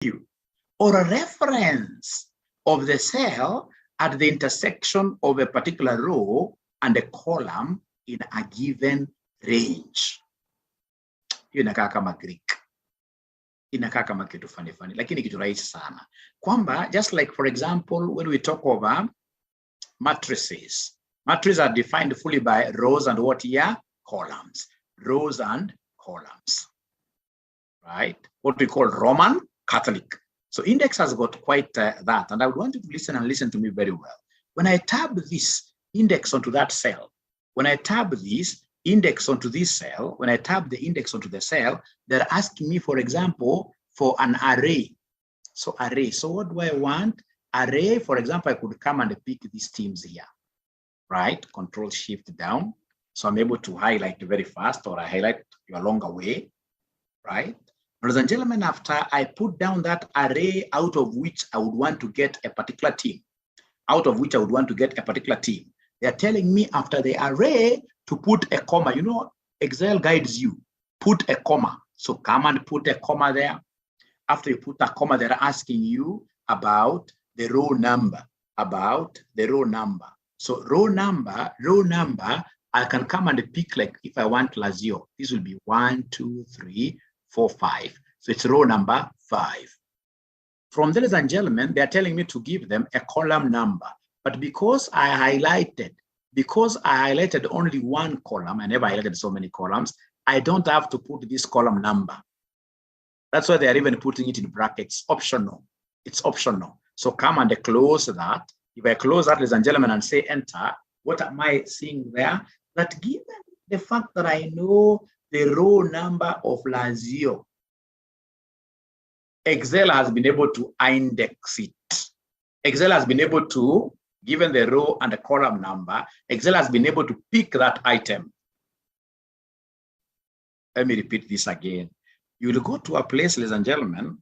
value or a reference of the cell at the intersection of a particular row and a column in a given range. Hiyo inakaa kama Greek. Inakaa kama kitu funny, lakini kitu rahisi sana. Kwamba, just like for example, when we talk over matrices. Matrices are defined fully by rows and what here? Columns. Rows and columns. Right? What we call Roman Catholic. So index has got quite that. And I would want you to listen to me very well. When I tab this index onto that cell, when I tab this index onto this cell, when I tab the index onto the cell, they're asking me, for example, for an array. So array. So what do I want? Array, for example, I could come and pick these teams here, right? Control Shift down. So I'm able to highlight very fast, or I highlight a longer way, right? Ladies and gentlemen, after I put down that array out of which I would want to get a particular team, they're telling me after the array to put a comma. You know, Excel guides you, put a comma. So come and put a comma there. After you put a comma, they're asking you about the row number, So row number, I can come and pick, like if I want Lazio, this will be 1, 2, 3, 4, 5. So it's row number 5. From there, ladies and gentlemen, they're telling me to give them a column number. But because I highlighted only one column, I never highlighted so many columns, I don't have to put this column number. That's why they're even putting it in brackets, optional. It's optional. So come and close that. If I close that, ladies and gentlemen, and say enter, what am I seeing there? That given the fact that I know the row number of Lazio, Excel has been able to index it. Excel has been able to, given the row and the column number, Excel has been able to pick that item. Let me repeat this again. You will go to a place, ladies and gentlemen,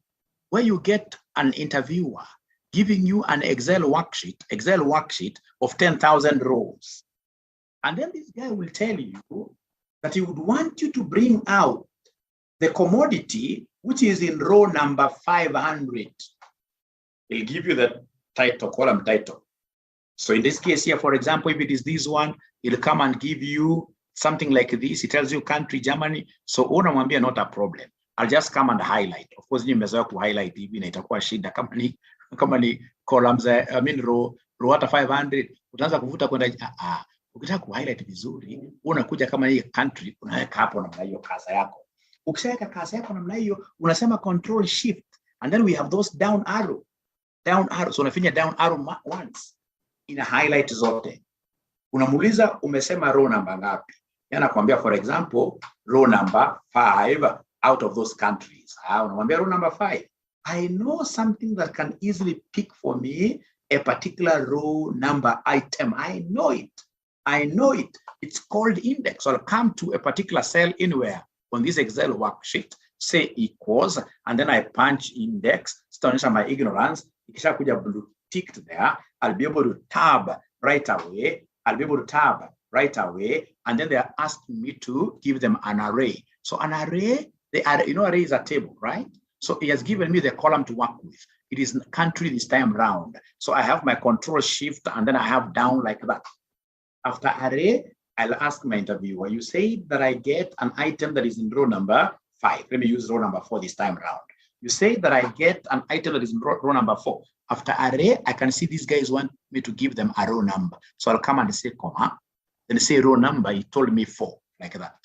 where you get an interviewer giving you an Excel worksheet of 10,000 rows. And then this guy will tell you that he would want you to bring out the commodity which is in row number 500. He'll give you the title, column title. So in this case here, for example, if it is this one, he'll come and give you something like this. He tells you country, Germany. So unamwambia not a problem. I'll just come and highlight. Of course, nimezoea ku highlight hivi na itakuwa shida kama ni columns, I mean row hata 500, utaanza kuvuta kwenda ukitaka ku highlight vizuri, unakuja kama hii country, unaweka hapo namna hiyo kasa yako. Ukishaweka kasa yako namna hiyo, unasema control shift, and then we have those down arrow. So unafinya down arrow once, ina highlight zote. Unamuuliza umesema row number ngapi? Yana kuambia, for example, row number 5 out of those countries. Unamwambia row number 5. I know something that can easily pick for me a particular row number item. I know it. It's called index. So I'll come to a particular cell anywhere on this Excel worksheet, say equals, and then I punch index, sitaonyesha my ignorance. Ikisha kuja blue ticked there, I'll be able to tab right away. And then they're asking me to give them an array. So an array, array is a table, right? So he has given me the column to work with. It is country this time round. So I have my control shift, and then I have down like that. After array, I'll ask my interviewer, you say that I get an item that is in row number 5. Let me use row number 4 this time round. You say that I get an item that is in row number 4. After array, I can see these guys want me to give them a row number. So I'll come and say comma, then say row number. He told me 4, like that,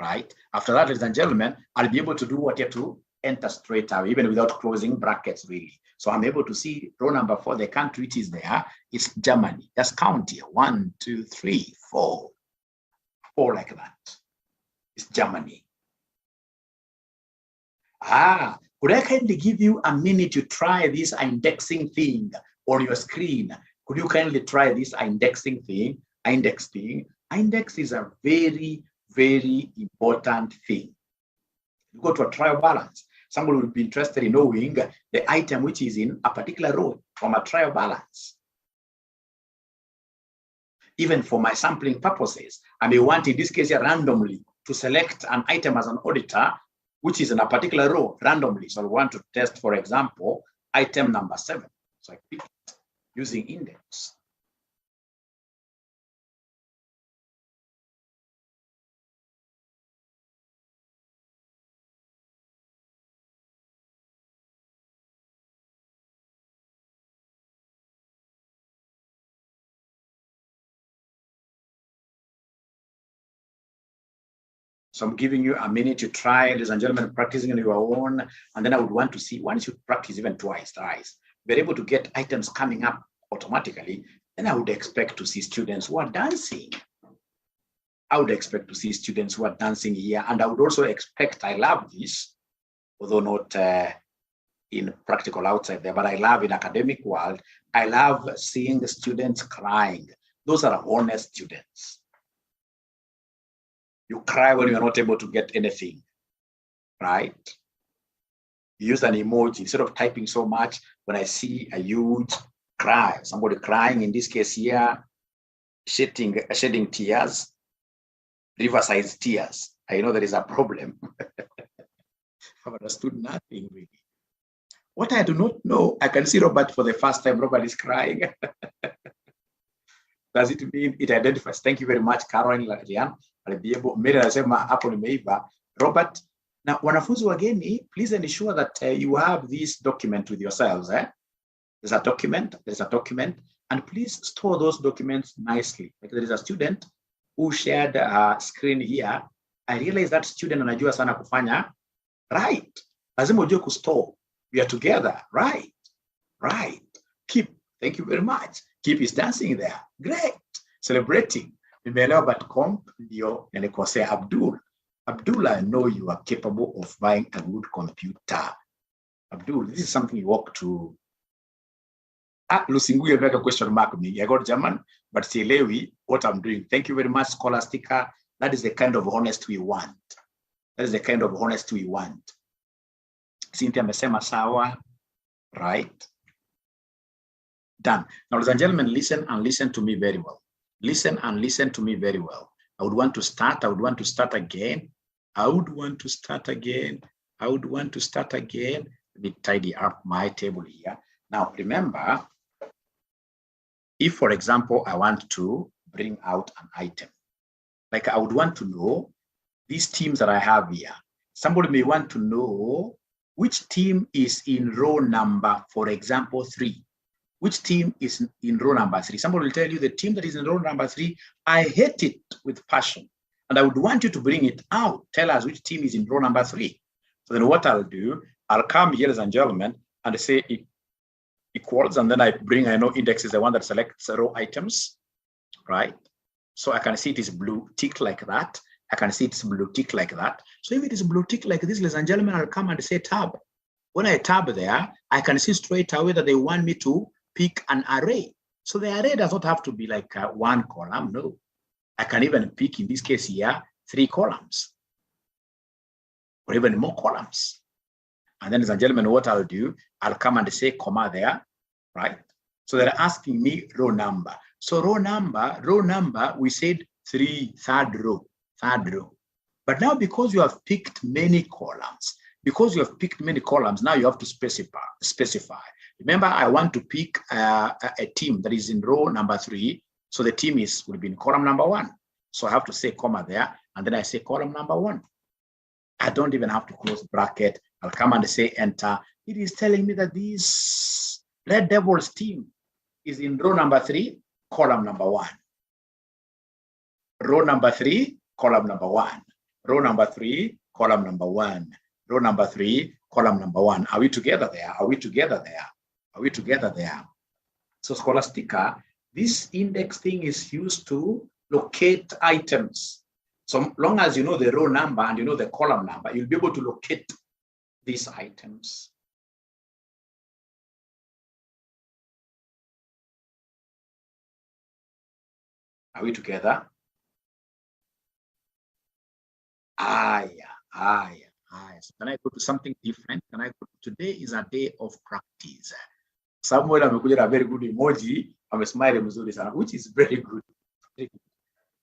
right? After that, ladies and gentlemen, I'll be able to do what you have to enter straight away, even without closing brackets, really. So I'm able to see row number 4, the country which is there, it's Germany. Just count here, 1, 2, 3, 4, 4 like that. It's Germany. Could I kindly give you a minute to try this indexing thing on your screen? Could you kindly try this indexing thing? Index is a very, very important thing. You go to a trial balance. Somebody would be interested in knowing the item which is in a particular row from a trial balance. Even for my sampling purposes, I may want, in this case, randomly to select an item as an auditor which is in a particular row randomly. So I want to test, for example, item number 7. So I pick it using index. So I'm giving you a minute to try, ladies and gentlemen, practicing on your own. And then I would want to see, once you practice even twice, we're able to get items coming up automatically. Then I would expect to see students who are dancing. I would expect to see students who are dancing here. And I would also expect, I love this, although not in practical outside there, but I love in academic world, I love seeing the students crying. Those are honest students. You cry when you're not able to get anything, right? You use an emoji instead of typing so much. When I see a huge cry, somebody crying, in this case here, shedding tears, riverside tears, I know there is a problem. I've understood nothing really. What I do not know, I can see Robert for the first time. Robert is crying. Does it mean it identifies? Thank you very much, Caroline Lalian. Robert, now wanafunzi wageni, please ensure that you have this document with yourselves. There's a document, and please store those documents nicely. Like there is a student who shared a screen here. I realize that student anajua sana kufanya. Right. Lazima ujue kustore. We are together. Right. Keep. Thank you very much. Keep is dancing there. Great. Celebrating. Nimeelewa, but comp ndio nilikosea. Abdul, I know you are capable of buying a good computer. Abdul, this is something you walk to. Lusinguye make a question mark me. I got German, but sielewi what I'm doing. Thank you very much, Scholastica. That is the kind of honest we want. Cynthia amesema sawa. Right. Done. Now, ladies and gentlemen, listen and listen to me very well. Listen and listen to me very well. I would want to start again. Let me tidy up my table here. Now, remember, if, for example, I want to bring out an item, like I would want to know these teams that I have here. Somebody may want to know which team is in row number, for example, 3. Which team is in row number 3? Somebody will tell you the team that is in row number 3, I hate it with passion. And I would want you to bring it out. Tell us which team is in row number 3. So then what I'll do, I'll come here, ladies and gentlemen, and say equals, and then I bring, I know index is the one that selects row items, right? So I can see it is blue tick like that. I can see it's blue tick like that. So if it is blue tick like this, ladies and gentlemen, I'll come and say tab. When I tab there, I can see straight away that they want me to pick an array. So the array does not have to be like one column, no. I can even pick, in this case here, 3 columns or even more columns. And then, ladies and gentlemen, what I'll do, I'll come and say comma there, right? So they're asking me row number. So row number, we said 3, third row. But now because you have picked many columns, now you have to specify. Remember, I want to pick a team that is in row number 3. So the team will be in column number 1. So I have to say comma there, and then I say column number 1. I don't even have to close bracket. I'll come and say enter. It is telling me that this Red Devils team is in row number 3, column number 1. Row number 3, column number 1. Row number 3, column number 1. Row number 3, column number 1. Are we together there? So Scholastica, this index thing is used to locate items. So long as you know the row number and you know the column number, you'll be able to locate these items. Are we together? So can I go to something different? Today is a day of practice. Samuel amekuja a very good emoji, amesmile mzuri sana, which is very good.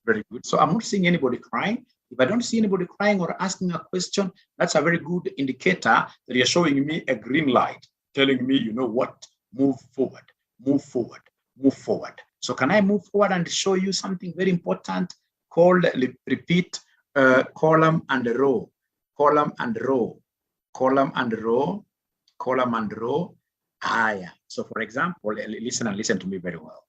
Very good. So I'm not seeing anybody crying. If I don't see anybody crying or asking a question, that's a very good indicator that you're showing me a green light, telling me, you know what, move forward, move forward, move forward. So can I move forward and show you something very important called repeat column and row, column and row, column and row, column and row. Yeah. So for example, listen and listen to me very well.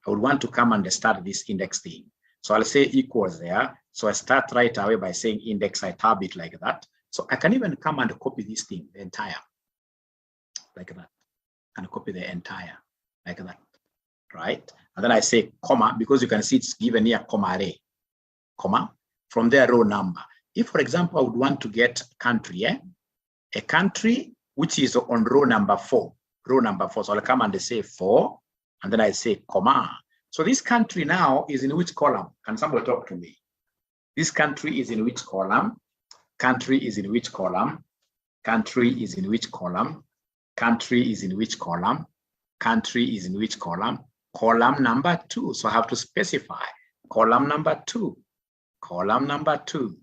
I would want to come and start this index thing. So I'll say equals there. So I start right away by saying index, I tab it like that. So I can even come and copy this thing, the entire, like that, and copy the entire, like that, right? And then I say comma, because you can see it's given here, comma array, comma, from there row number. If, for example, I would want to get country, a country which is on row number 4, row number 4. So I'll come and say 4, and then I say comma. So this country now is in which column? Can somebody talk to me? This country is in which column? Country is in which column? Country is in which column? Country is in which column? Country is in which column? Column number 2. So I have to specify column number 2, column number 2,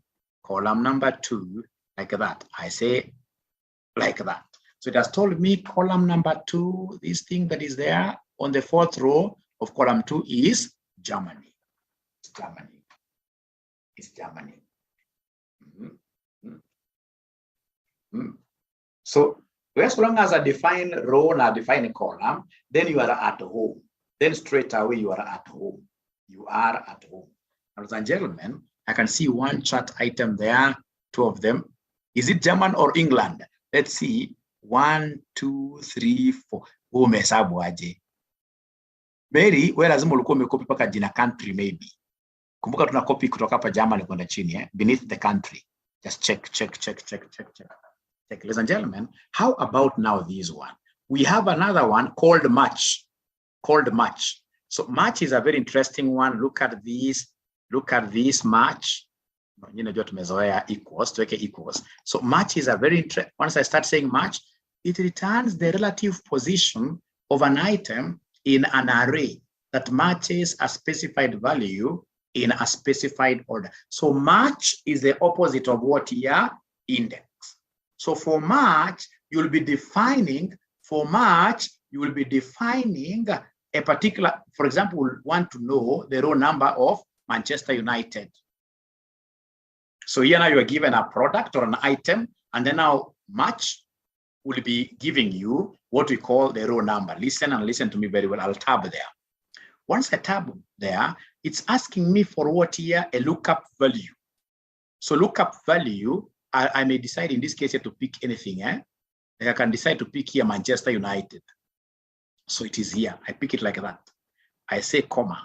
column number 2, like that. I say like that. So it has told me column number 2, this thing that is there on the 4th row of column 2 is Germany. It's Germany. It's Germany. So as long as I define row and I define a column, then you are at home. Then straight away you are at home. You are at home. Ladies and gentlemen, I can see one chart item there, 2 of them. Is it German or England? Let's see. 1, 2, 3, 4. Umehesabu aje? Mary, wewe lazima ulikuwa umekopi paka jina country maybe. Kumbuka tuna copy kutoka hapa Germany kwenda chini, beneath the country. Just check. Ladies and gentlemen, how about now this one? We have another one called match. Called match. So match is a very interesting one. Look at this. Look at this match. You know, equals, to equals. So match is a very interesting. Once I start saying match, it returns the relative position of an item in an array that matches a specified value in a specified order. So match is the opposite of what here? Index. So for match, you'll be defining, a particular, for example, we want to know the row number of Manchester United. So here now you are given a product or an item, and then now match will be giving you what we call the row number. Listen and listen to me very well. I'll tab there. Once I tab there, it's asking me for what here? A lookup value. So lookup value, I may decide in this case here to pick anything. Like I can decide to pick here Manchester United. So it is here. I pick it like that. I say comma.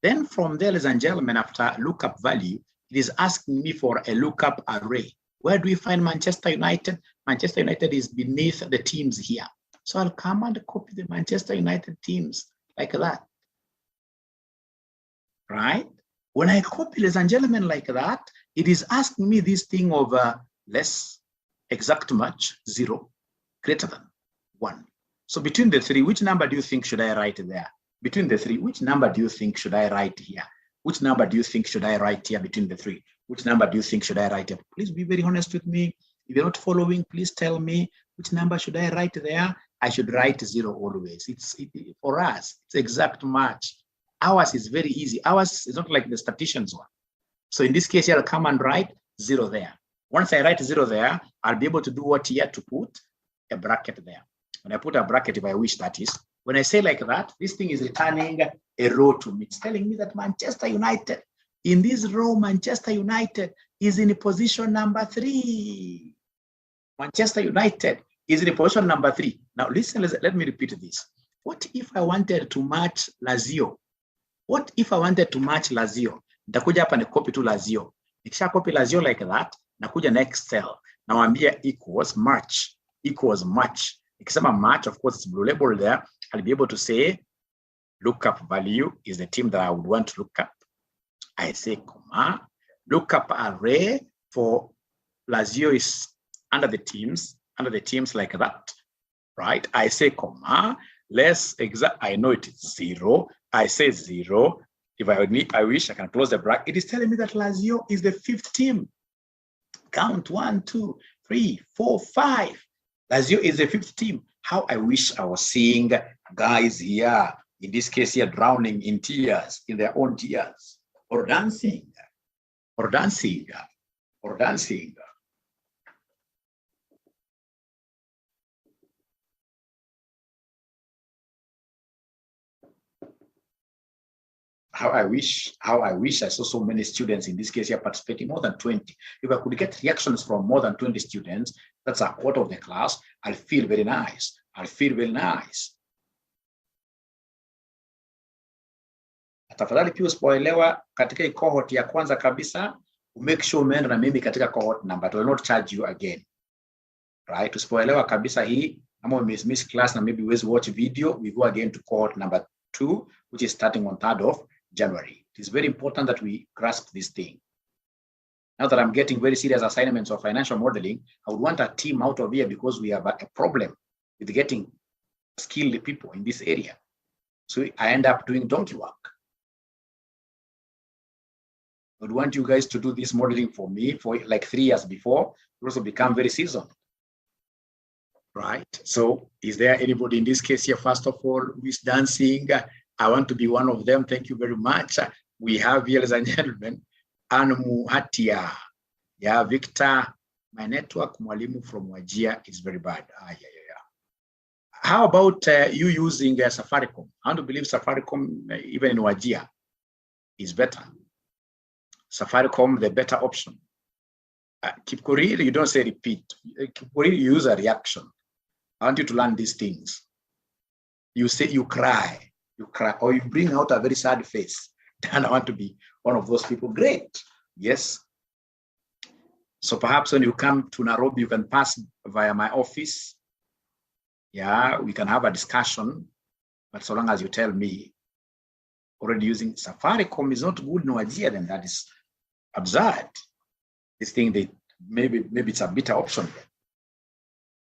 Then from there, ladies and gentlemen, after lookup value, it is asking me for a lookup array. Where do we find Manchester United? Manchester United is beneath the teams here. So I'll come and copy the Manchester United teams like that. Right? When I copy, ladies and gentlemen, like that, it is asking me this thing of less, exact match, 0, greater than 1. So between the 3, which number do you think should I write there? Between the 3, which number do you think should I write here? Which number do you think should I write here between the 3? Which number do you think should I write here? Please be very honest with me. If you're not following, please tell me which number should I write there? I should write 0 always. For us, it's exact match. Ours is very easy. Ours is not like the statisticians one. So in this case, I'll come and write 0 there. Once I write 0 there, I'll be able to do what here? To put a bracket there. When I put a bracket, if I wish, that is, when I say like that, this thing is returning a row to me. It's telling me that Manchester United, in this row, Manchester United is in position number 3. Manchester United is in position number 3. Now listen, let me repeat this. What if I wanted to match Lazio? What if I wanted to match Lazio? Nitakuja hapa ni copy to Lazio. Nikisha copy Lazio like that, nakuja next cell. Nawambia equals match. Equals match. Nikisema match, of course, it's blue label there. I'll be able to say lookup value is the team that I would want to look up. I say comma. Lookup array for Lazio is under the teams like that. Right? I say comma. Less exact. I know it is 0. I say 0. If I wish I can close the bracket. It is telling me that Lazio is the 5th team. Count 1, 2, 3, 4, 5. Lazio is the 5th team. How I wish I was seeing guys here, in this case here, drowning in tears, in their own tears, or dancing, or dancing, or dancing. How I wish I saw so many students in this case here participating, more than 20. If I could get reactions from more than 20 students, that's a quarter of the class, I'll feel very nice. I'll feel very nice. Tafadhali pia usipoelewa katika cohort ya kwanza kabisa, make sure umeenda na mimi katika cohort number. I will not charge you again. Right? Usipoelewa kabisa hii, ama miss class na maybe we watch video, we go again to cohort number 2, which is starting on 3rd of January. It is very important that we grasp this thing. Now that I'm getting very serious assignments of financial modeling, I would want a team out of here because we have a problem with getting skilled people in this area. So I end up doing donkey work. I would want you guys to do this modeling for me for like 3 years before, you also become very seasoned. Right? So is there anybody in this case here, first of all, who is dancing? I want to be one of them. Thank you very much. We have here, ladies and gentlemen, Anumu Hatia. Yeah, Victor, my network, Mwalimu from Wajia is very bad. Yeah. How about you using Safaricom? I want to believe Safaricom, even in Wajia, is better. Safaricom, the better option. Kipkorir, you don't say repeat. Kipkorir, you use a reaction. I want you to learn these things. You say you cry, or you bring out a very sad face. And I want to be one of those people. Great. Yes. So perhaps when you come to Nairobi, you can pass via my office. Yeah, we can have a discussion. But so long as you tell me already using Safaricom is not good in Wajia, then that is absurd. This thing, that maybe it's a better option.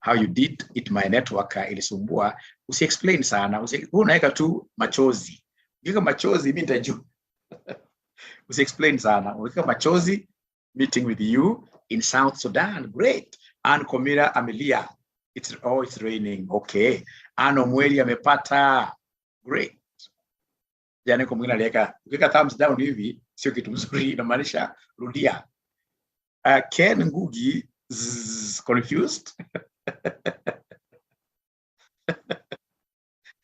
How you did it, my network ilisumbua. Usi-explain sana. Unaweka tu machozi. Ukika machozi, mimi nitajua. Usi-explain sana. Ukika machozi, meeting with you in South Sudan. Great. Ann Komira Amelia. It's raining. Okay. Ano Mweli amepata. Great. Jana kumwingine aliweka. Ukika thumbs down hivi, sio kitu mzuri, inamaanisha rudia. Ken Ngugi confused.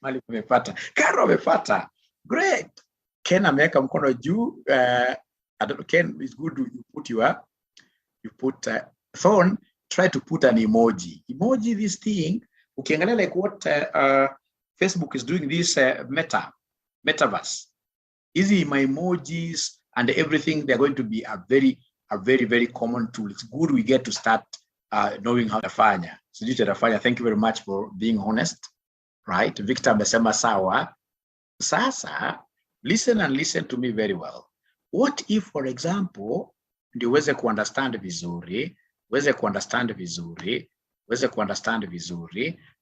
Mali amepata. Karo amepata. Great. Ken ameweka mkono juu. I don't know, Ken, it's good you put Thorn, try to put an emoji. Emoji, this thing, ukiangalia like what Facebook is doing, this metaverse. Easy, my emojis and everything, they're going to be a very, very common tool. It's good we get to start knowing how to fanya. So thank you very much for being honest. Right? Victor amesema sawa. Sasa, listen and listen to me very well. What if, for example, ndio uweze kuunderstand vizuri,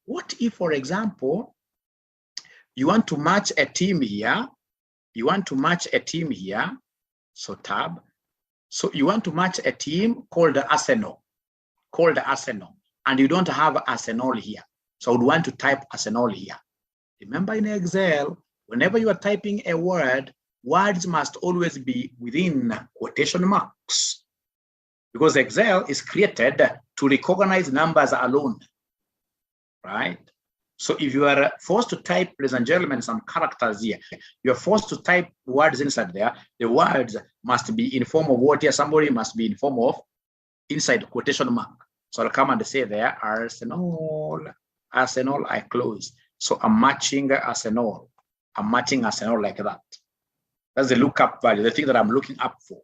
what if, for example, you want to match a team here, so tab, so you want to match a team called Arsenal, and you don't have Arsenal here. So I would want to type Arsenal here. Remember in Excel, whenever you are typing a word, words must always be within quotation marks, because Excel is created to recognize numbers alone, right? So if you are forced to type, ladies and gentlemen, some characters here, you are forced to type words inside there, the words must be in form of what here? Somebody must be in form of inside quotation mark. So I'll come and say there, Arsenal, I close. So I'm matching Arsenal. Like that. That's the lookup value, the thing that I'm looking up for.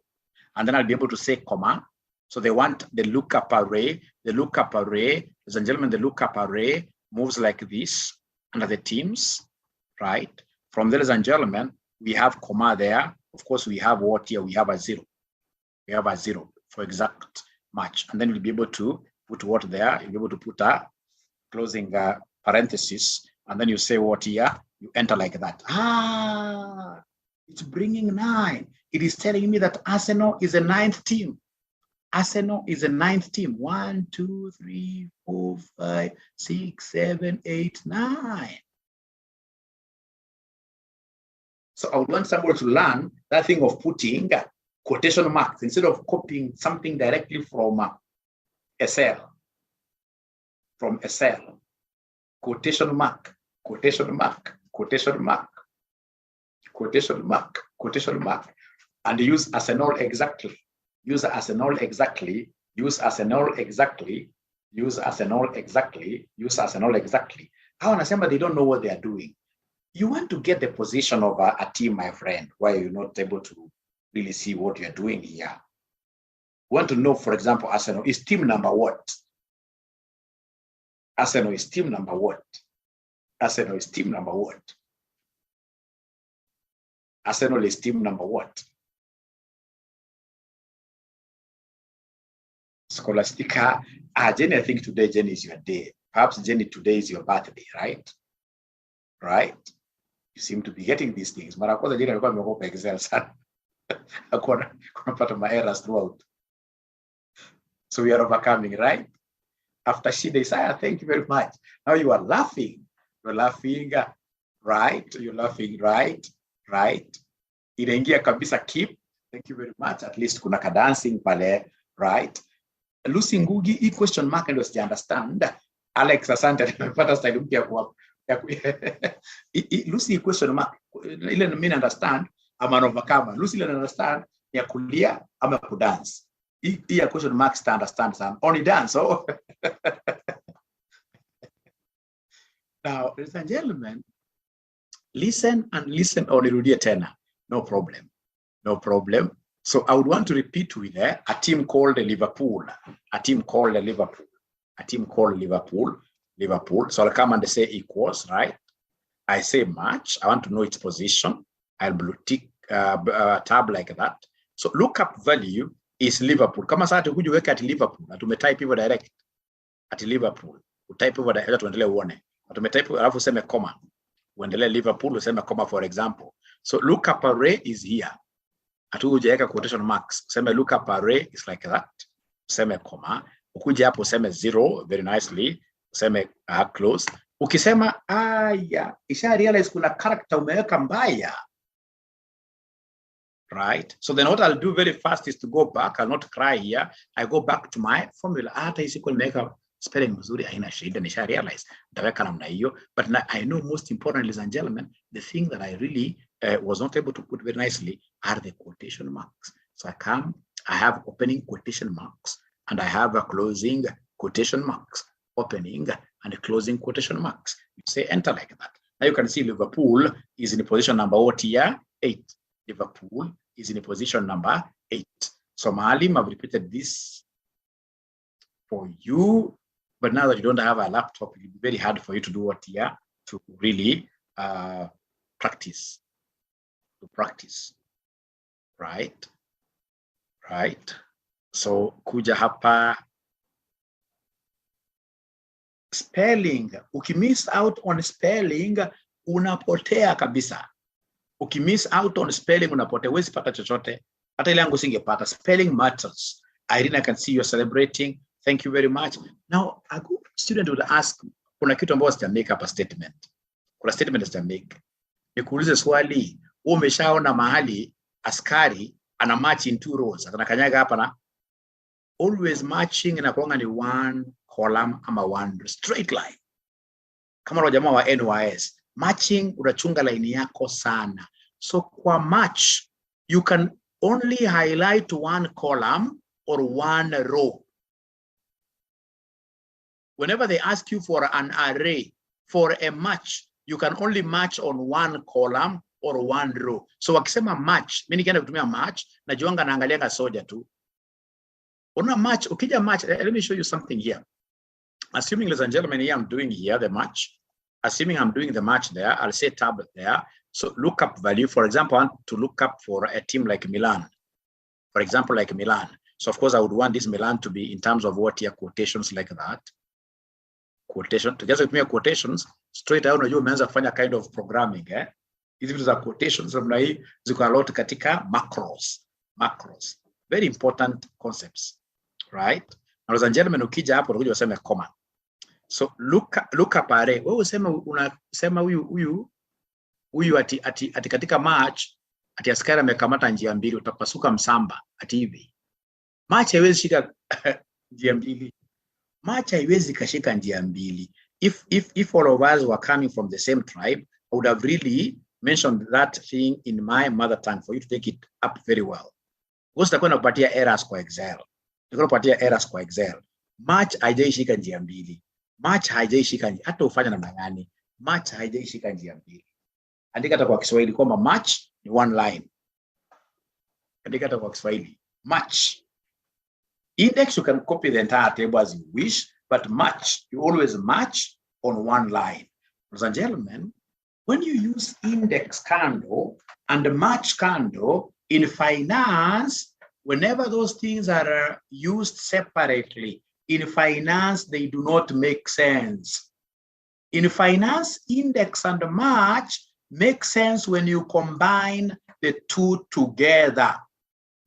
And then I'll be able to say comma. So they want the lookup array. Ladies and gentlemen, the lookup array moves like this under the teams, right? From there, ladies and gentlemen, we have comma there. Of course, we have what here? We have a 0. For exact match. And then we'll be able to put what there. You'll be able to put a closing parenthesis. And then you say what here? You enter like that. It's bringing 9. It is telling me that Arsenal is a 9th team. Arsenal is a 9th team. 1, 2, 3, 4, 5, 6, 7, 8, 9. So I would want someone to learn that thing of putting quotation marks instead of copying something directly from a cell. From a cell. Quotation mark, quotation mark, quotation mark, quotation mark, quotation mark, and use Arsenal exactly. Use Arsenal exactly. Use Arsenal exactly. Use Arsenal exactly. Use Arsenal exactly. How wanasema they don't know what they are doing. You want to get the position of a team, my friend, where you're not able to really see what you're doing here. You want to know, for example, Arsenal is team number what? Arsenal is team number what? Arsenal is team number what? Arsenal is team number what? Scholastica. Jenny, I think today, Jenny, is your day. Perhaps, Jenny, today is your birthday, right? Right? You seem to be getting these things. Mara kwanza Jenny alikuwa ameogopa Excel sana. Hakuna kunapata ma errors throughout. So we are overcoming, right? After she decided, thank you very much. Now you are laughing. You're laughing, right? You're laughing, right? Right? Inaingia kabisa keep. Thank you very much. At least kuna ka dancing pale, right? Lucy Ngugi, hii question mark ndio sija understand. Alex, asante, nimepata style mpya kwa Lucy question mark ile mimi understand ama overcome. Lucy ile understand ya kulia ama kudance. Hii question mark sta understand sana. Only dance, oh. Now, ladies and gentlemen, listen and listen or nirudie tena. No problem. No problem. So I would want to repeat with a team called Liverpool. A team called Liverpool. A team called Liverpool. Liverpool. So I'll come and say equals, right? I say match. I want to know its position. I'll blue tick tab like that. So lookup value is Liverpool. Kama sasa tukuja weka at Liverpool. Na tumetype hivyo direct. At Liverpool. Utype hivyo direct tuendelee uone. Na tumetype alafu useme comma. Uendelee Liverpool useme comma for example. So lookup array is here. Hatujaweka quotation marks. Useme lookup array is like that. Useme comma. Ukuje hapo useme 0 very nicely. Useme close. Ukisema aya, isha realize kuna character umeweka mbaya. Right? So then what I'll do very fast is to go back. I'll not cry here. I go back to my formula. Hata isiko nimeweka spelling mzuri haina shida, nisha realize nitaweka namna hiyo. But now I know most important, ladies and gentlemen, the thing that I really was not able to put very nicely are the quotation marks. So I have opening quotation marks and I have a closing quotation marks, opening and closing quotation marks. You say enter like that. Now you can see Liverpool is in position number what here? 8. Liverpool is in position number 8. So Maalim, I've repeated this for you, but now that you don't have a laptop, it will be very hard for you to do what here, to really practice. To practice, right? Right. So kuja hapa spelling. Ukimiss out on spelling, unapotea kabisa. Ukimiss out on spelling, unapotea. Huwezi pata chochote. Hata ile yangu singepata. Spelling matters. Irene, I can see you're celebrating. Thank you very much. Now, a good student would ask, kuna kitu ambacho sija make up a statement. Kuna statement sija make. Nikuulize swali, umeshaona mahali askari ana march in 2 rows, atanakanyaga hapa na always marching inakuanga ni 1 column ama 1 straight line. Kama wale jamaa wa NYS, marching unachunga line yako sana. So kwa march, you can only highlight 1 column or 1 row. Whenever they ask you for an array for a match, you can only match on 1 column or 1 row. So wakisema match, mimi nikienda kutumia match, najuanga naangalianga soja tu. Una match, ukija match, let me show you something here. Assuming, ladies and gentlemen, here I'm doing here the match. Assuming I'm doing the match there, I'll say tab there. So look up value. For example, I want to look up for a team like Milan. For example, like Milan. So of course, I would want this Milan to be in terms of what here, quotations like that. Quotation, to just with me quotations, straight out, you umeanza kufanya kind of programming, Hizi vitu za quotations namna hii ziko a lot katika macros. Very important concepts, right? Ladies and gentlemen, ukija hapo unakuja useme comma. So look up array. Wewe unasema huyu ati katika March ati askari amekamata njia mbili, utapasuka msamba ati hivi. March haiwezi shika njia mbili. March haiwezi kashika njia mbili. If all of us were coming from the same tribe, I would have really mentioned that thing in my mother tongue for you to take it up very well. Because takuwa nakupatia errors kwa Excel. March haijaishika njia mbili. March haijaishika njia, hata ufanye namna gani. March haijaishika njia mbili. Andika hata kwa Kiswahili kwamba March ni one line. Andika hata kwa Kiswahili. March. Index, you can copy the entire table as you wish, but March, you always match on one line. Ladies and gentlemen, when you use index candle and March candle in finance, whenever those things are used separately, in finance, they do not make sense. In finance, index and March make sense when you combine the two together.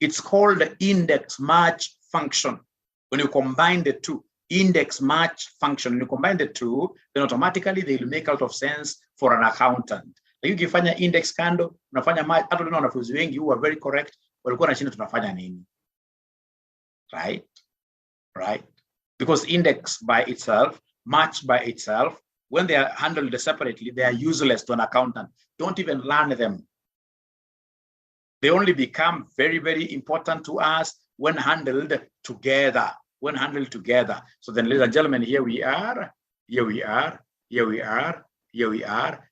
It's called the index match function. When you combine the two, index match function, when you combine the two, then automatically they will make a lot of sense for an accountant. Like ukifanya index candle, unafanya match, hata ndio wanafunzi wengi who are very correct, walikuwa na shida tunafanya nini? Right? Because index by itself, match by itself, when they are handled separately, they are useless to an accountant. Don't even learn them. They only become very, very important to us when handled together. So then, ladies and gentlemen, here we are.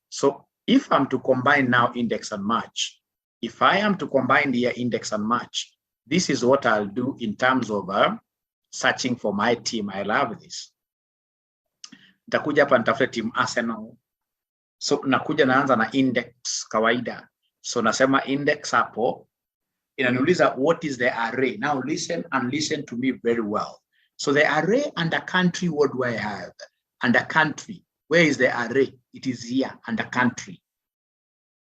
So if I'm to combine now index and match, if I am to combine here index and match, this is what I'll do in terms of searching for my team. I love this. Nitakuja hapa nitafute team Arsenal. So nakuja naanza na index kawaida. So nasema index hapo. Inaniuliza what is the array. Now listen to me very well. So the array under country, what do I have? Under country, where is the array? It is here under country,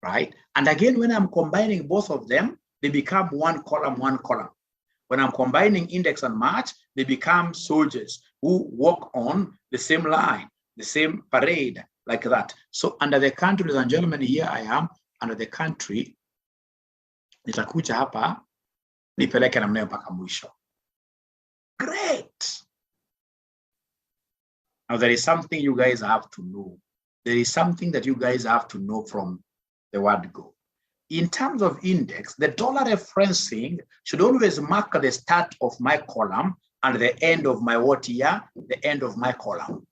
right? And again, when I'm combining both of them, they become one column. When I'm combining index and match, they become soldiers who walk on the same line, the same parade, like that. So under the country, ladies and gentlemen, here I am under the country. Nitakuja hapa nipeleke namna mpaka mwisho. Great. Now there is something you guys have to know. There is something that you guys have to know from the word go. In terms of index, the dollar referencing should always mark the start of my column and the end of my what here? The end of my column.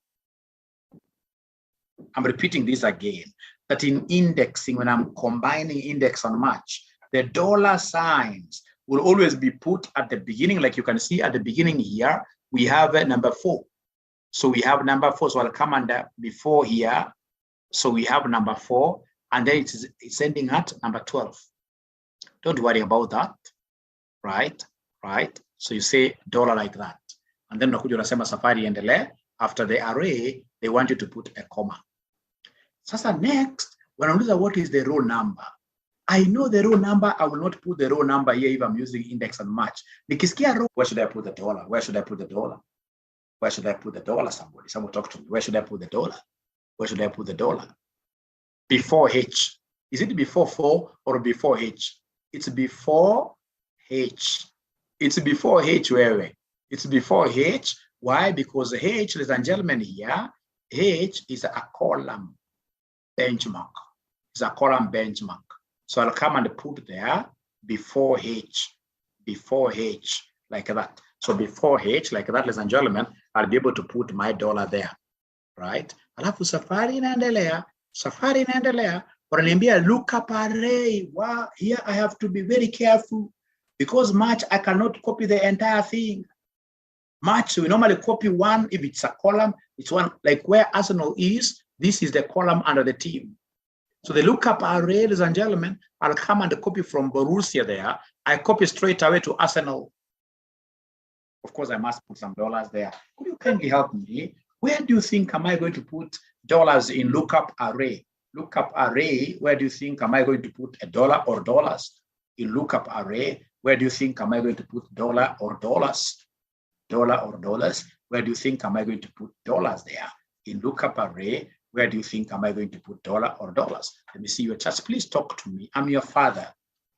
I'm repeating this again, that in indexing, when I'm combining index and match, the dollar signs will always be put at the beginning. Like you can see at the beginning here, we have a number 4. So we have number 4. So I'll come under before here. So we have number 4, and then it's ending at number 12. Don't worry about that, right? So you say dollar like that. And then unakuja unasema safari endelee. After the array, they want you to put a comma. Sasa next, when I know what is the row number, I know the row number. I will not put the row number here if I'm using index and match. Nikisikia row, where should I put the dollar? Where should I put the dollar? Where should I put the dollar? Someone talk to me. Where should I put the dollar? Where should I put the dollar? Before H. Is it before 4 or before H? It's before H. It's before H, where? It's before H. Why? Because H, ladies and gentlemen, here, H is a column benchmark. It's a column benchmark. So I'll come and put there before H, like that. So before H, like that, ladies and gentlemen, I'll be able to put my dollar there, right? Alafu safari inaendelea. Wananiambia look up array. Wow, here I have to be very careful because match, I cannot copy the entire thing. Match, we normally copy one. If it's a column, it's one, like where Arsenal is, this is the column under the team. So the lookup array, ladies and gentlemen, I'll come and copy from Borussia there. I copy straight away to Arsenal. Of course, I must put some dollars there. Could you kindly help me? Where do you think am I going to put dollars in lookup array? lookup array, where do you think am I going to put a dollar or dollars? In lookup array, where do you think am I going to put dollar or dollars? Dollar or dollars, where do you think am I going to put dollars there? In lookup array, where do you think am I going to put dollar or dollars? Let me see your charts. Please talk to me. I'm your father.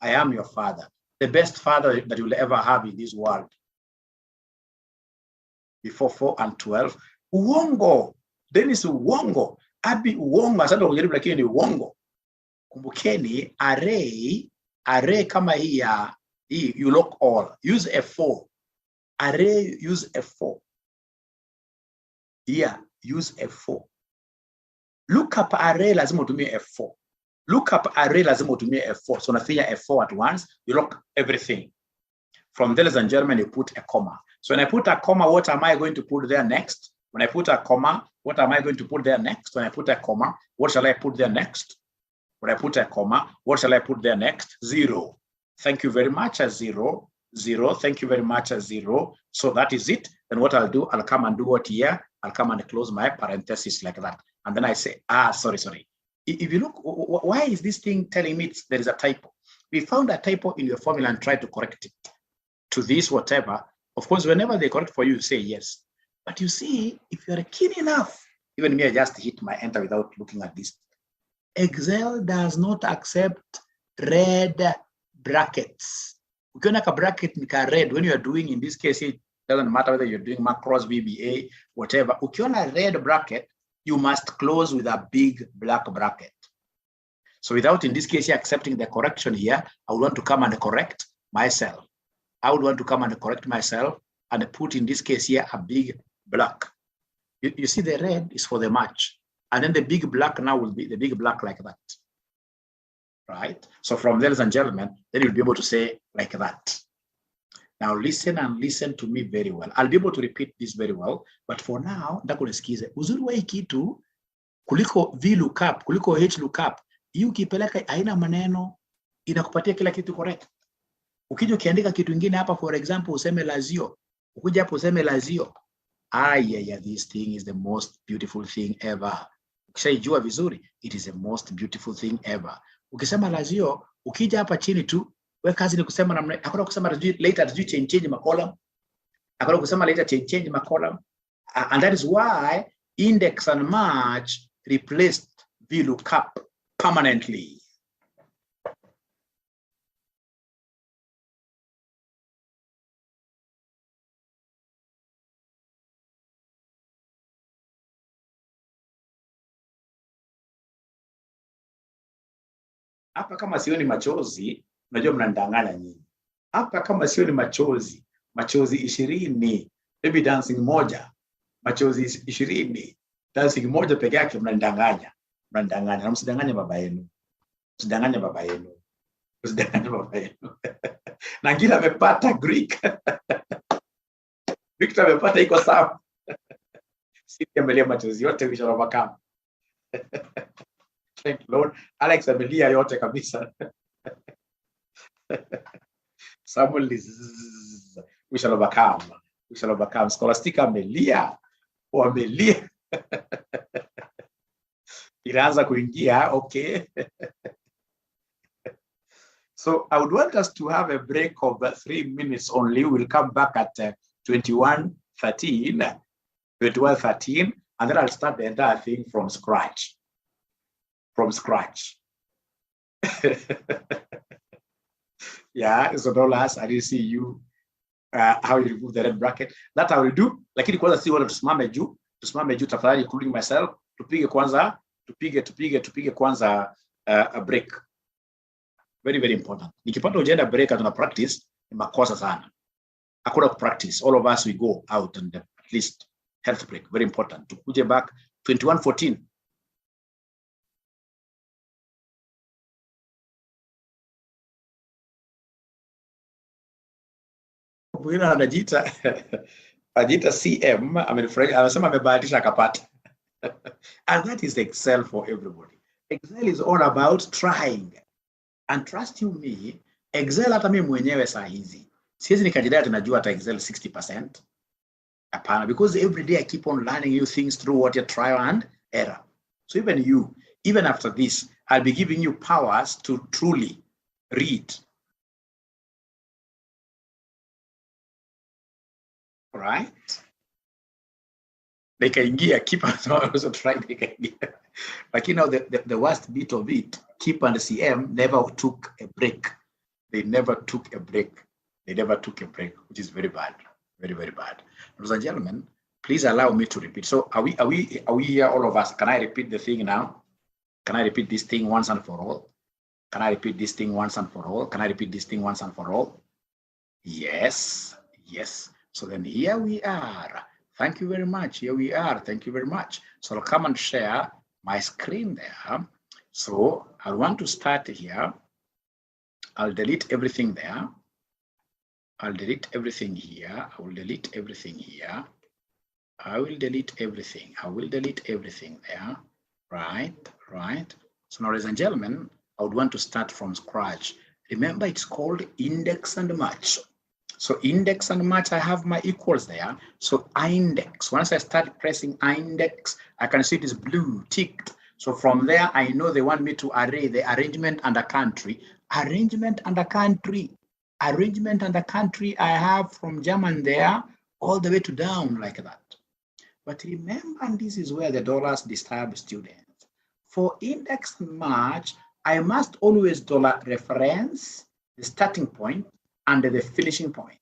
I am your father. The best father that you'll ever have in this world. Before 4 and 12. Uongo. Dennis uongo. Abi uongo. Asante kujaribu lakini ni uongo. Kumbukeni array kama hii you lock all. Use F4. Array use F4. Yeah, use F4. Lookup array lazima utumie F4. Lookup array lazima utumie F4. So unafinya F4 at once, you lock everything. From there, ladies and gentlemen, you put a comma. So when I put a comma, what am I going to put there next? When I put a comma, what am I going to put there next? When I put a comma, what shall I put there next? When I put a comma, what shall I put there next? 0. Thank you very much as 0. 0. Thank you very much as 0. So that is it. Then what I'll do, I'll come and do what here? I'll come and close my parenthesis like that. And then I say, sorry. If you look, why is this thing telling me there is a typo? We found a typo in your formula and tried to correct it to this, whatever. Of course, whenever they correct for you, you say yes. But you see, if you're keen enough, even me, I just hit my enter without looking at this. Excel does not accept red brackets. Ukiona ka bracket ni ka red, when you are doing, in this case, it doesn't matter whether you're doing macros, VBA, whatever. Ukiona red bracket, you must close with a big black bracket. So without, in this case, accepting the correction here, I would want to come and correct myself. I would want to come and correct myself and put, in this case here, a big black. You see the red is for the match. And then the big black now will be the big black like that. Right? So from there, ladies and gentlemen, then you'll be able to say like that. Now listen and listen to me very well. I'll be able to repeat this very well, but for now, ndakunisikize. Uzuri wa hii kitu, kuliko VLOOKUP, kuliko HLOOKUP, hii ukipeleka haina maneno, inakupatia kila kitu correct. Ukija ukiandika kitu kingine hapa, for example, useme lazio. Ukija hapo useme lazio. This thing is the most beautiful thing ever. Ukishaijua vizuri, it is the most beautiful thing ever. Ukisema lazio, ukija hapa chini tu, we kazi ni kusema namna, hakuna kusema later change my column. Hakuna kusema later change my column. And that is why index and match replaced VLOOKUP permanently. Hapa kama sioni machozi, unajua mnandanganya nyinyi. Hapa kama sioni machozi 20, maybe dancing moja, machozi 20, dancing moja peke yake, mnandanganya. Mnandanganya, na msidanganye baba yenu. Msidanganye baba yenu. Msidanganye baba yenu. Na ngila amepata Greek. Victor amepata iko sawa. Sisi amelia machozi yote we shall overcome. Thank you, Lord. Alex amelia yote kabisa. Samuel is, we shall overcome. We shall overcome. Scholastica amelia. Amelia. Iraanza kuingia, okay. So I would want us to have a break of 3 minutes only. We'll come back at 21:13, and then I'll start the entire thing from scratch. From scratch. Yeah, so dollars, I didn't see you how you remove the red bracket. That I will do. Lakini kwanza si wala tusimame juu tafadhali, including myself. Tupige kwanza a break. Very, very important. Nikipata ujenda break tuna practice, ni makosa sana. Hakuna practice. All of us, we go out and at least health break. Very important. Tukuje back 21:14. Bwana anajiita CM, amesema amebahatisha akapata. And that is Excel for everybody. Excel is all about trying. And trust you me, Excel hata mimi mwenyewe saa hizi siwezi nikajidai tunajua hata Excel 60%. Hapana, because every day I keep on learning new things through what you try and error. So even you, Even after this, I'll be giving you powers to truly read. All right? They can gear, keep also trying to gear. Like, you know, the worst bit of it, Keep and CM never took a break. They never took a break. They never took a break, which is very bad. Very, very bad. Ladies and gentlemen, please allow me to repeat. So are we here, all of us? Can I repeat the thing now? Can I repeat this thing once and for all? Can I repeat this thing once and for all? Can I repeat this thing once and for all? Yes, yes. So then here we are. Thank you very much. Here we are. Thank you very much. So I'll come and share my screen there. So I want to start here. I'll delete everything there. I'll delete everything here. I will delete everything here. I will delete everything. I will delete everything there. Right, right. So now, ladies and gentlemen, I would want to start from scratch. Remember, it's called index and match. So index and match, I have my equals there. So index, once I start pressing index, I can see it is blue ticked. So from there, I know they want me to array the arrangement under country. Arrangement under country. Arrangement under country, I have from German there all the way to down like that. But remember, and this is where the dollars disturb students. For index and match, I must always dollar reference the starting point and the finishing point.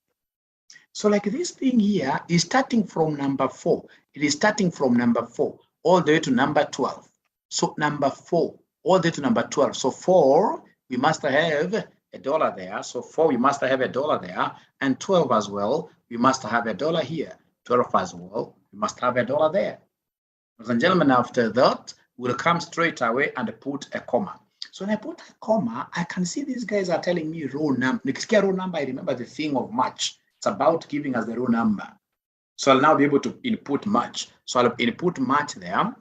So like this thing here is starting from number 4. It is starting from number 4 all the way to number 12. So number 4 all the way to number 12. So 4, we must have a dollar there. So 4, we must have a dollar there. And 12 as well, we must have a dollar here. 12 as well, we must have a dollar there. Ladies and gentlemen, after that, we'll come straight away and put a comma. So when I put a comma, I can see these guys are telling me row number. Next row number, I remember the thing of match. It's about giving us the row number. So I'll now be able to input match. So I'll input match there.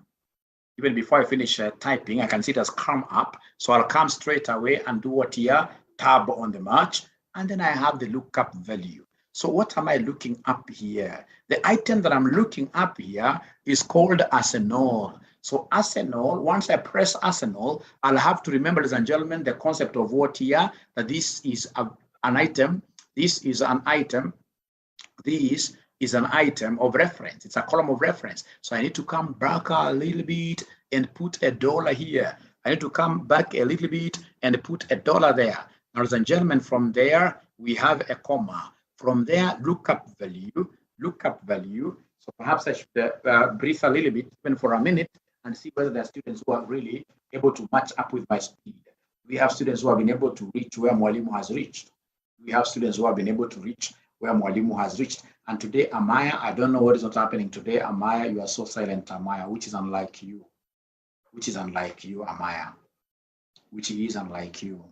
Even before I finish typing, I can see it has come up. So I'll come straight away and do what here? Tab on the match. And then I have the lookup value. So what am I looking up here? The item that I'm looking up here is called as a null. So as a null, once I press as a null, I'll have to remember, ladies and gentlemen, the concept of what here, that this is an item, this is an item, this is an item of reference. It's a column of reference. So I need to come back a little bit and put a dollar here. I need to come back a little bit and put a dollar there. Now, ladies and gentlemen, from there, we have a comma. From there, lookup value. So perhaps I should breathe a little bit, even for a minute, and see whether there are students who are really able to match up with my speed. We have students who have been able to reach where Mwalimu has reached. We have students who have been able to reach where Mwalimu has reached. And today, Amaya, I don't know what is not happening today. Amaya, you are so silent, Amaya, which is unlike you. Which is unlike you, Amaya. Which is unlike you.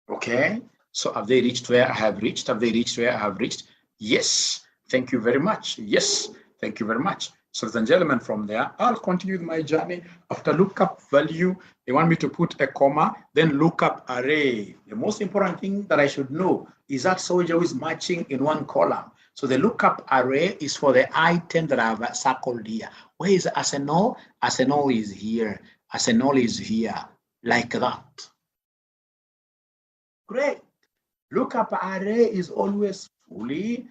Okay, so have they reached where I have reached? Have they reached where I have reached? Yes, thank you very much. Yes, thank you very much. So ladies and gentlemen, from there, I'll continue my journey. After lookup value, they want me to put a comma, then lookup array. The most important thing that I should know is that soldier is matching in one column. So the lookup array is for the item that I've circled here. Where is Arsenal? Arsenal is here. Arsenal is here, like that. Great. Lookup array is always fully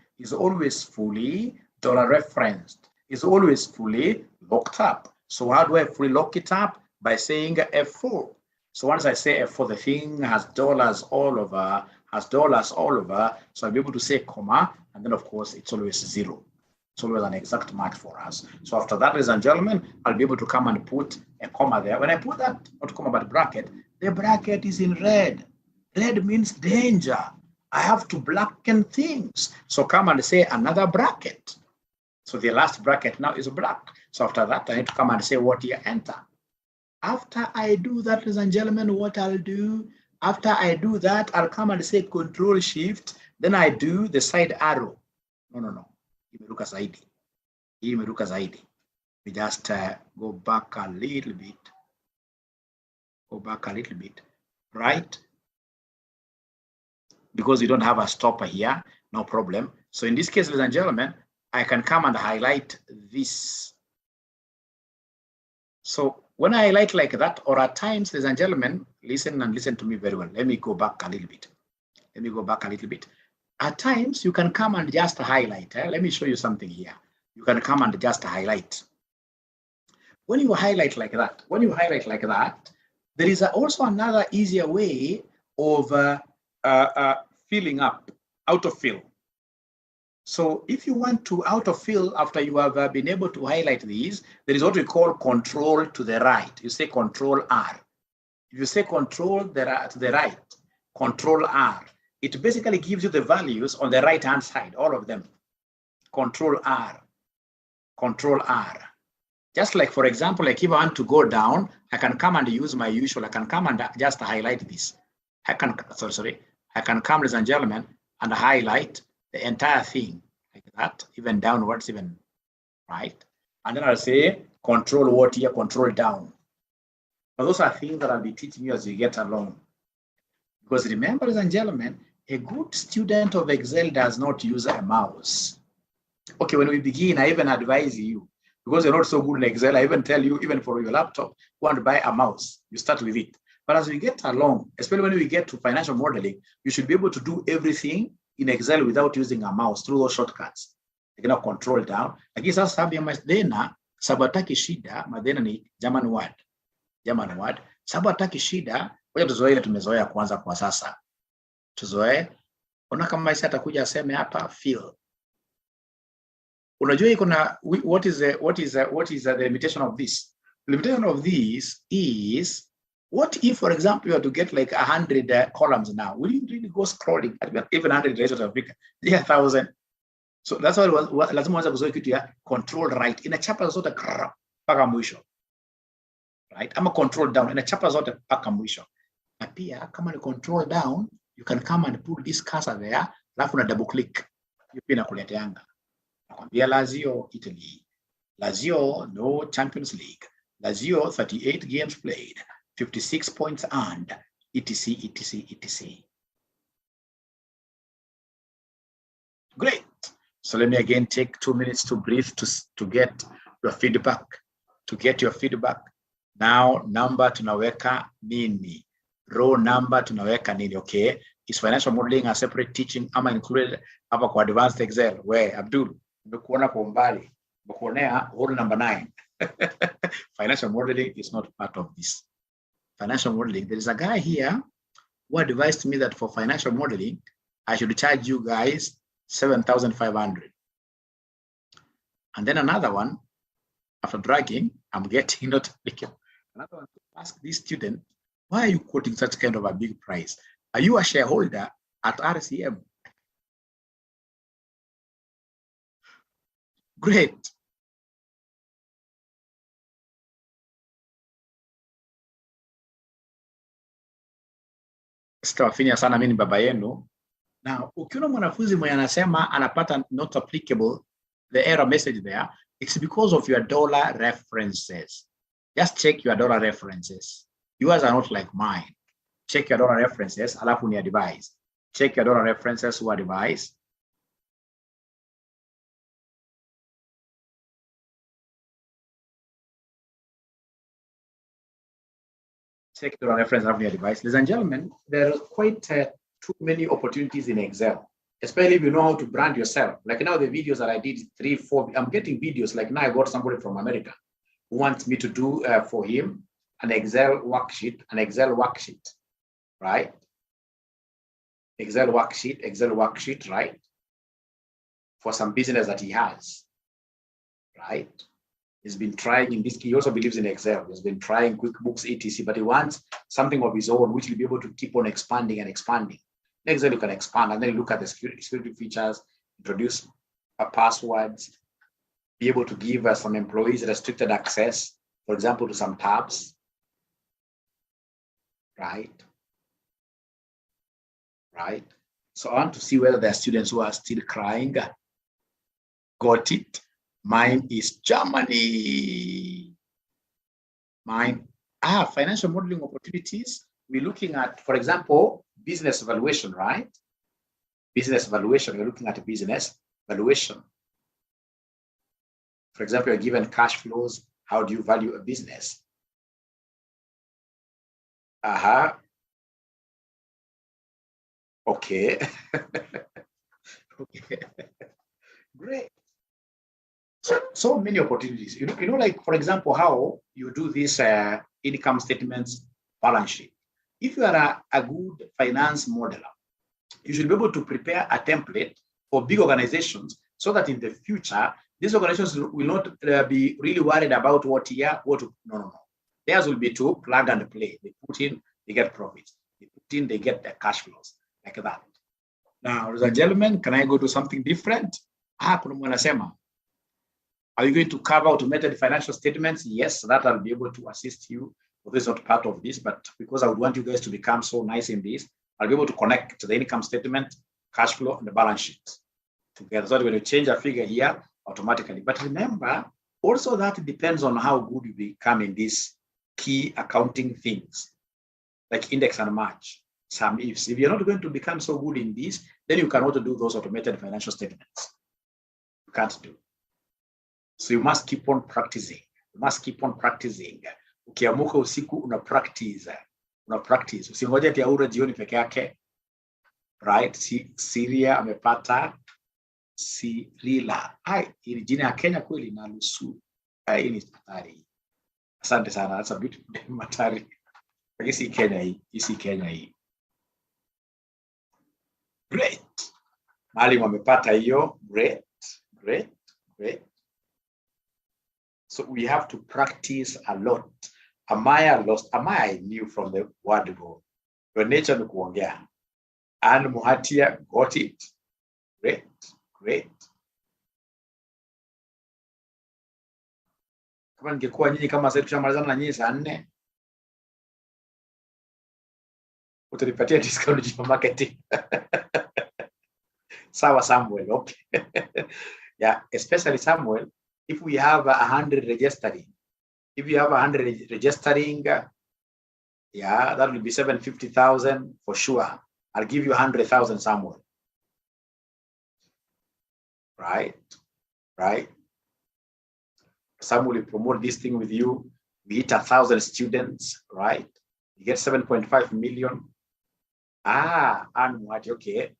dollar referenced, is always fully locked up. So how do I fully lock it up? By saying F4. So once I say F4, the thing has dollars all over, So I'll be able to say comma, and then of course it's always 0. It's always an exact match for us. So after that, ladies and gentlemen, I'll be able to come and put a comma there. When I put that, not comma, but bracket, the bracket is in red. Red means danger. I have to blacken things. So come and say another bracket. So the last bracket now is black. So after that, I need to come and say what here, enter. After I do that, ladies and gentlemen, what I'll do, after I do that, I'll come and say Control Shift. Then I do the side arrow. No. Imeruka zaidi. We just go back a little bit. Right? because you don't have a stopper here, no problem. So in this case, ladies and gentlemen, I can come and highlight this. So when I highlight like that, or at times, ladies and gentlemen, listen to me very well. Let me go back a little bit. At times, you can come and just highlight. Let me show you something here. You can come and just highlight. When you highlight like that, there is also another easier way of filling up, autofill. So if you want to autofill after you have been able to highlight these, there is what we call control to the right. You say control R. If you say control to the right, control R, it basically gives you the values on the right-hand side, all of them. Control R. Just like, for example, like if I want to go down, I can come and use my usual, I can come and just highlight this. I can come, ladies and gentlemen, and highlight the entire thing like that, even downwards, even right. And then I'll say control what here, control down. But those are things that I'll be teaching you as you get along. Because remember, ladies and gentlemen, a good student of Excel does not use a mouse. Okay, when we begin, I even advise you, because you're not so good in Excel, I even tell you, even for your laptop, you want to buy a mouse, you start with it. But as we get along, especially when we get to financial modeling, you should be able to do everything in Excel without using a mouse through those shortcuts. You can control down. Lakini sasa sababu ya madena, sababu hataki shida, madena ni German word. Sababu hataki shida, ngoja tuzoee ile tumezoea kwanza kwa sasa. Tuzoee. Ona kama isi atakuja aseme hapa fill. Unajua iko na what is the limitation of this? The limitation of this is, what if, for example, you have to get like 100 columns now? Will you really go scrolling at even 100 rates of Africa? Yeah, 1,000. So that's why lazima uanze kuzoea kitu ya control right. Inachapa zote mpaka mwisho. Right? Ama control down. Inachapa zote mpaka mwisho. Na pia kama ni control down, you can come and put this cursor there, alafu na double click. Hiyo pia inakuleteanga. Nakwambia Lazio Italy. Lazio no Champions League. Lazio 38 games played. 56 points earned, etc. Great. So let me again take 2 minutes to breathe to get your feedback. Now, number tunaweka nini? Row number tunaweka nini? Okay. Is financial modeling a separate teaching? Am I included hapa kwa advanced Excel? Where Abdul? Nimekuona kwa umbali. Nimekuonea row number 9. Financial modeling is not part of this. Financial modeling, there is a guy here who advised me that for financial modeling, I should charge you guys 7,500. And then another one, after dragging, I'm getting not applicable. Another one to ask this student, why are you quoting such kind of a big price? Are you a shareholder at RCM? Great. Sitawafinya sana, mimi ni baba yenu. Now, ukiona mwanafunzi mwenye anasema anapata not applicable, the error message there, it's because of your dollar references. Just check your dollar references. Yours are not like mine. Check your dollar references, alafu ni advise. Check your dollar references who advise. Check your reference of your device. Ladies and gentlemen, there are quite too many opportunities in Excel, especially if you know how to brand yourself. Like now the videos that I did 3, 4, I'm getting videos like now I got somebody from America who wants me to do for him an Excel worksheet, right? Excel worksheet, right? For some business that he has, right? He's been trying in this, he also believes in Excel. He's been trying QuickBooks, etc., but he wants something of his own, which will be able to keep on expanding and expanding. In Excel, you can expand, and then you look at the security features, introduce passwords, be able to give some employees restricted access, for example, to some tabs, right? So I want to see whether there are students who are still crying. Got it? Mine is Germany. Financial modeling opportunities. We're looking at, for example, business evaluation, right? Business valuation, you're looking at business valuation. For example, you're given cash flows. How do you value a business? Okay. Okay. Great. So many opportunities. You know, like for example, how you do this income statements, balance sheet. If you are a good finance modeler, you should be able to prepare a template for big organizations so that in the future, these organizations will not be really worried about what year, what to, no. Theirs will be to plug and play. They put in, they get profits. They put in, they get the cash flows, like that. Now, ladies and gentlemen, can I go to something different? Are you going to cover automated financial statements? Yes, that I'll be able to assist you. Well, this is not part of this, but because I would want you guys to become so nice in this, I'll be able to connect to the income statement, cash flow, and the balance sheet together. So when you change a figure here, automatically. But remember, also that depends on how good you become in these key accounting things, like index and match, some ifs. If you're not going to become so good in this, then you cannot do those automated financial statements. You can't do. So you must keep on practicing. You must keep on practicing. Ukiamuka usiku una practice. Usingoje ati aure jioni peke yake. Right? Syria amepata Sirila. Hai, hili jina ya Kenya kweli na nusu. Hii ni hatari. Asante sana. That's a beautiful name, hatari. Lakini si Kenya hii. Si Kenya hii. Great. Mwalimu amepata hiyo. Great. So we have to practice a lot. Amaya I knew from the word go. Your nature ni kuongea. And Muhatia got it. Great. Kama ningekuwa nyinyi kama sasa tushamalizana na nyinyi saa 4. Utanipatia discount ya marketing. Sawa Samuel, okay. Yeah, especially Samuel, if we have 100 registering, if you have 100 registering, yeah, that will be 750,000 for sure. I'll give you 100,000 Samuel. Right. Samuel will promote this thing with you. We hit 1,000 students, right? You get 7.5 million. And what? Okay.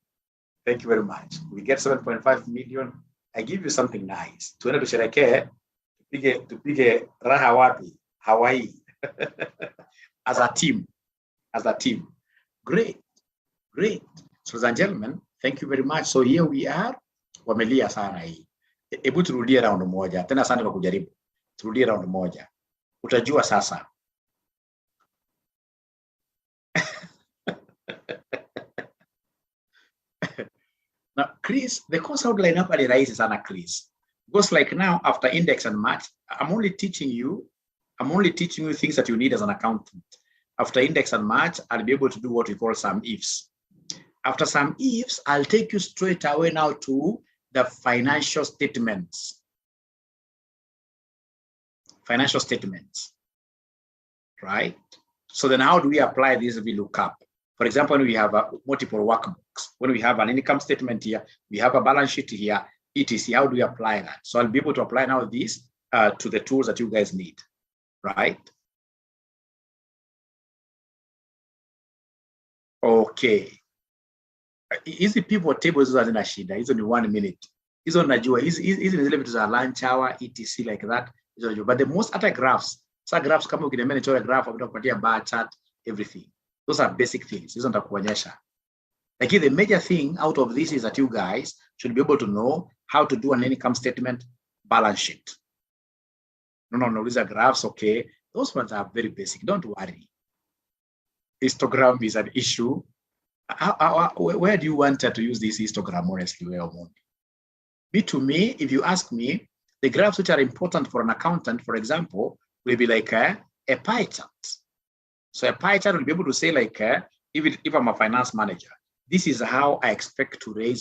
Thank you very much. We get 7.5 million. I give you something nice. Tuende tusherekee, tupige raha wapi? Hawaii. As a team. Great. So ladies and gentlemen, thank you very much. So here we are. Wamelia sana hii. Hebu turudie round moja. Tena asante kwa kujaribu. Turudie round moja. Utajua sasa. Now, Chris, the course outline hapa ni rahisi sana, Chris. Because like now, after index and match, I'm only teaching you things that you need as an accountant. After index and match, I'll be able to do what we call some ifs. After some ifs, I'll take you straight away now to the financial statements. Right? So then how do we apply this VLOOKUP? For example, when we have multiple workbooks, when we have an income statement here, we have a balance sheet here, etc. How do we apply that? So I'll be able to apply now this to the tools that you guys need, right? Okay. Hizi pivot tables hizo hazina shida. Hizo ni 1 minute. Hizo najua. Hizi ni zile vitu za lunch hour, etc. like that. Hizo najua. But the most other graphs, graphs kama ukiniambia nichore graph, utakupatia bar chart, everything. Those are basic things. Hizo nitakuonyesha. Like the major thing out of this is that you guys should be able to know how to do an income statement, balance sheet. No, these are graphs, okay. Those ones are very basic. Don't worry. Histogram is an issue. Where do you want to use this histogram, honestly? To me, if you ask me, the graphs which are important for an accountant, for example, will be like a pie chart. So a pie chart will be able to say like, if I'm a finance manager, this is how I expect to raise my